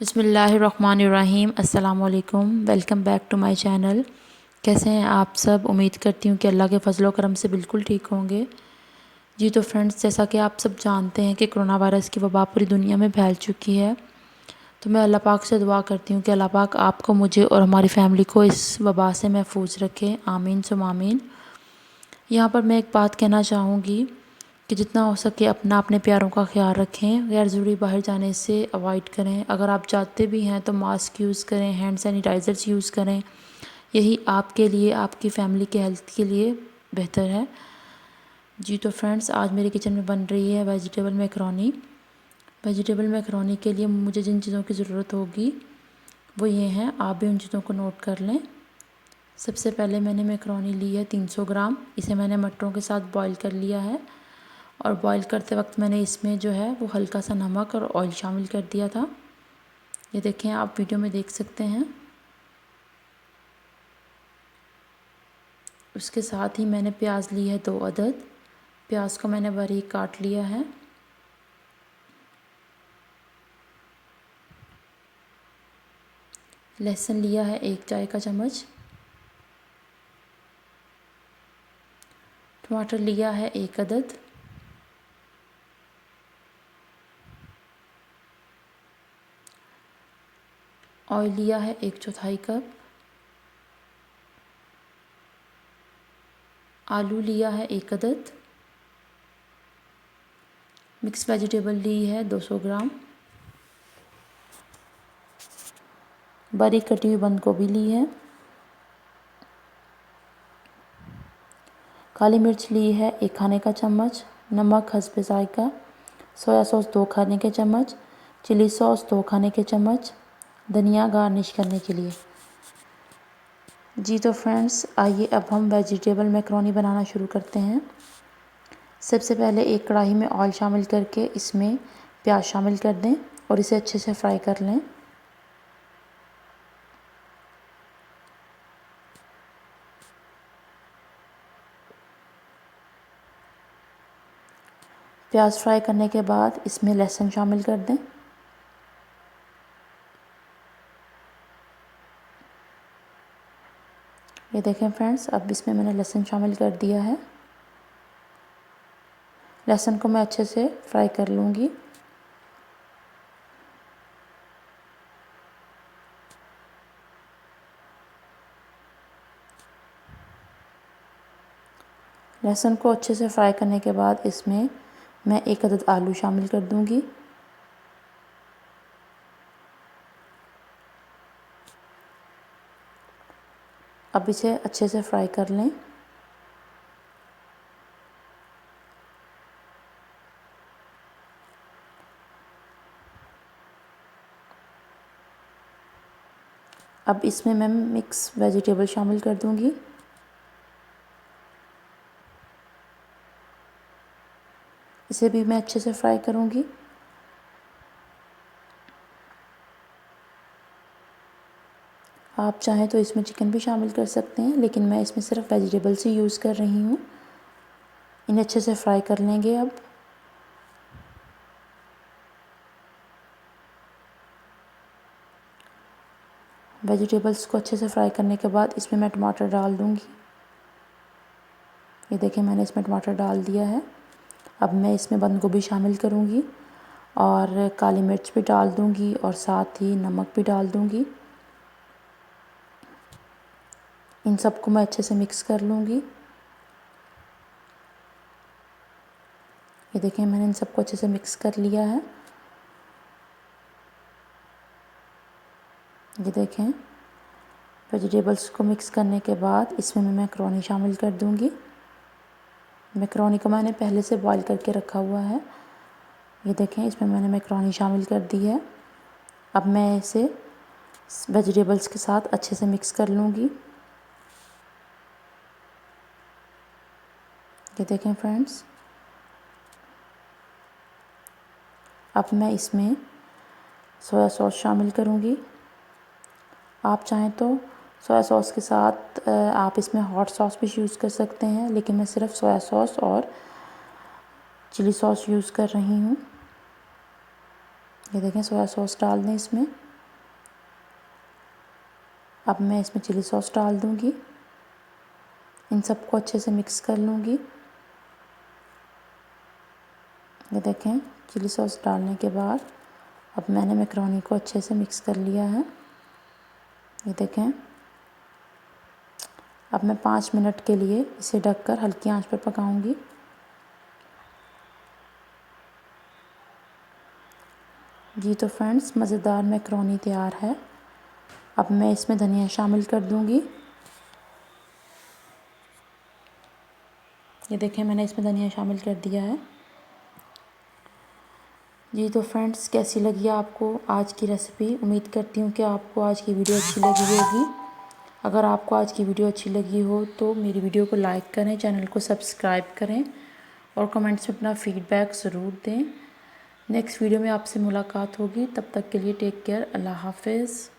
बिस्मिल्लाहिर्रहमानिर्रहीम। अस्सलामुअलैकुम। Welcome back to my channel. कैसे हैं आप सब? उम्मीद करती हूँ कि अल्लाह के फजलो करम से बिल्कुल ठीक होंगे। जी तो फ्रेंड्स, जैसा कि आप सब जानते हैं कि कोरोना वायरस की वबा पूरी दुनिया में फैल चुकी है। तो मैं अल्लाह पाक से दुआ करती हूँ कि अल्लाह पाक आपको, मुझे और हमारी फैमिली को इस वबा से महफूज रखे। आमीन सुम आमीन। यहाँ पर मैं एक बात कहना चाहूँगी कि जितना हो सके अपना अपने प्यारों का ख्याल रखें। गैर ज़रूरी बाहर जाने से अवॉइड करें। अगर आप जाते भी हैं तो मास्क यूज़ करें, हैंड सैनिटाइज़र्स यूज़ करें। यही आपके लिए, आपकी फ़ैमिली के हेल्थ के लिए बेहतर है। जी तो फ्रेंड्स, आज मेरे किचन में बन रही है वेजिटेबल मैकरोनी। वेजिटेबल मैकरोनी के लिए मुझे जिन चीज़ों की ज़रूरत होगी वो ये हैं, आप भी उन चीज़ों को नोट कर लें। सबसे पहले मैंने मैकरोनी ली है 300 ग्राम। इसे मैंने मटरों के साथ बॉईल कर लिया है और बॉईल करते वक्त मैंने इसमें जो है वो हल्का सा नमक और ऑयल शामिल कर दिया था। ये देखें, आप वीडियो में देख सकते हैं। उसके साथ ही मैंने प्याज ली है 2 अदद। प्याज को मैंने बारीक काट लिया है। लहसुन लिया है 1 चाय का चम्मच। टमाटर लिया है 1 अदद। ऑयल लिया है 1/4 कप। आलू लिया है 1 अदद। मिक्स वेजिटेबल ली है 200 ग्राम। बारीक कटी हुई बंद गोभी ली है। काली मिर्च ली है 1 खाने का चम्मच। नमक हस्बे जायका। सोया सॉस 2 खाने के चम्मच। चिली सॉस 2 खाने के चम्मच। धनिया गार्निश करने के लिए। जी तो फ्रेंड्स, आइए अब हम वेजिटेबल मैकरोनी बनाना शुरू करते हैं। सबसे पहले एक कढ़ाई में ऑयल शामिल करके इसमें प्याज शामिल कर दें और इसे अच्छे से फ्राई कर लें। प्याज फ्राई करने के बाद इसमें लहसुन शामिल कर दें। ये देखें फ्रेंड्स, अब इसमें मैंने लहसुन शामिल कर दिया है। लहसुन को मैं अच्छे से फ्राई कर लूँगी। लहसुन को अच्छे से फ्राई करने के बाद इसमें मैं 1 अदद आलू शामिल कर दूँगी। अब इसे अच्छे से फ्राई कर लें। अब इसमें मैं मिक्स वेजिटेबल शामिल कर दूँगी। इसे भी मैं अच्छे से फ्राई करूँगी। आप चाहें तो इसमें चिकन भी शामिल कर सकते हैं, लेकिन मैं इसमें सिर्फ वेजिटेबल्स ही यूज़ कर रही हूँ। इन्हें अच्छे से फ्राई कर लेंगे। अब वेजिटेबल्स को अच्छे से फ्राई करने के बाद इसमें मैं टमाटर डाल दूँगी। ये देखें, मैंने इसमें टमाटर डाल दिया है। अब मैं इसमें बंद गोभी शामिल करूँगी और काली मिर्च भी डाल दूँगी और साथ ही नमक भी डाल दूँगी। इन सबको मैं अच्छे से मिक्स कर लूँगी। ये देखें, मैंने इन सबको अच्छे से मिक्स कर लिया है। ये देखें, वेजिटेबल्स को मिक्स करने के बाद इसमें मैं मैकरोनी शामिल कर दूँगी। मैकरोनी को मैंने पहले से बॉईल करके रखा हुआ है। ये देखें, इसमें मैंने मैकरोनी शामिल कर दी है। अब मैं इसे वेजिटेबल्स के साथ अच्छे से मिक्स कर लूँगी। ये देखें फ्रेंड्स, अब मैं इसमें सोया सॉस शामिल करूँगी। आप चाहें तो सोया सॉस के साथ आप इसमें हॉट सॉस भी यूज़ कर सकते हैं, लेकिन मैं सिर्फ सोया सॉस और चिली सॉस यूज़ कर रही हूँ। ये देखें, सोया सॉस डाल दें इसमें। अब मैं इसमें चिली सॉस डाल दूँगी। इन सबको अच्छे से मिक्स कर लूँगी। ये देखें, चिली सॉस डालने के बाद अब मैंने मैकरोनी को अच्छे से मिक्स कर लिया है। ये देखें, अब मैं 5 मिनट के लिए इसे ढककर हल्की आंच पर पकाऊंगी। जी तो फ्रेंड्स, मज़ेदार मैकरोनी तैयार है। अब मैं इसमें धनिया शामिल कर दूंगी। ये देखें, मैंने इसमें धनिया शामिल कर दिया है। जी तो फ्रेंड्स, कैसी लगी आपको आज की रेसिपी? उम्मीद करती हूँ कि आपको आज की वीडियो अच्छी लगी होगी। अगर आपको आज की वीडियो अच्छी लगी हो तो मेरी वीडियो को लाइक करें, चैनल को सब्सक्राइब करें और कमेंट्स में अपना फ़ीडबैक ज़रूर दें। नेक्स्ट वीडियो में आपसे मुलाकात होगी। तब तक के लिए टेक केयर। अल्लाह हाफ़िज़।